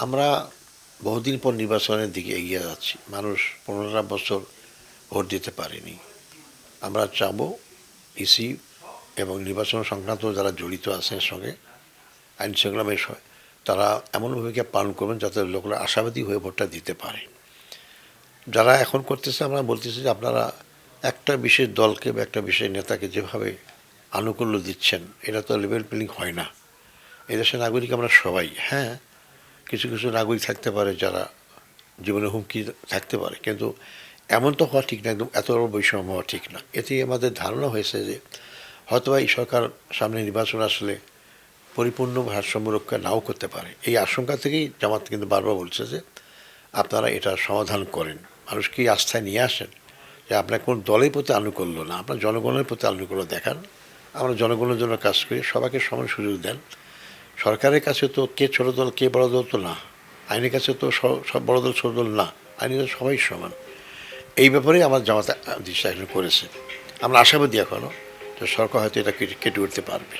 আমরা বহুদিন পর নির্বাচনের দিকে এগিয়ে যাচ্ছি। মানুষ ১৫টা বছর ভোট দিতে পারেনি। আমরা চাবো ইসি এবং নির্বাচন সংক্রান্ত যারা জড়িত আছে এর সঙ্গে আইন শৃঙ্খলা বিষয় তারা এমন ভূমিকা পালন করবেন যাতে লোকরা আশাবাদী হয়ে ভোটটা দিতে পারে। যারা এখন করতেছে আমরা বলতেছি যে আপনারা একটা বিশেষ দলকে বা একটা বিশেষ নেতাকে যেভাবে আনুকূল্য দিচ্ছেন এটা তো লেভেল প্লেয়িং হয় না। এদেশের নাগরিক আমরা সবাই, হ্যাঁ, কিছু কিছু নাগরিক থাকতে পারে যারা জীবনে হুমকি থাকতে পারে, কিন্তু এমন তো হওয়া ঠিক না, একদম এত বড় বৈষম্য হওয়া ঠিক না। এতে আমাদের ধারণা হয়েছে যে হয়তো এই সরকার সামনে নির্বাচন আসলে পরিপূর্ণ ভারসাম্য রক্ষা নাও করতে পারে। এই আশঙ্কা থেকেই জামাত কিন্তু বারবার বলছে যে আপনারা এটা সমাধান করেন, মানুষকে আস্থায় নিয়ে আসেন যে আপনার কোন দলের প্রতি আনুকূল্য না, আপনার জনগণের প্রতি আনুকূল্য দেখান। আমরা জনগণের জন্য কাজ করি, সবাইকে সমান সুযোগ দেন। সরকারের কাছে তো কে ছোটো দল কে বড় দল তো না, আইনের কাছে তো সব বড় দল ছোটো দল না, আইনের সবাই সমান। এই ব্যাপারেই আমার জামাত দৃষ্টি আকর্ষণ করেছে। আমরা আশাবাদী এখনও যে সরকার হয়তো এটা কেটে উঠতে পারবে।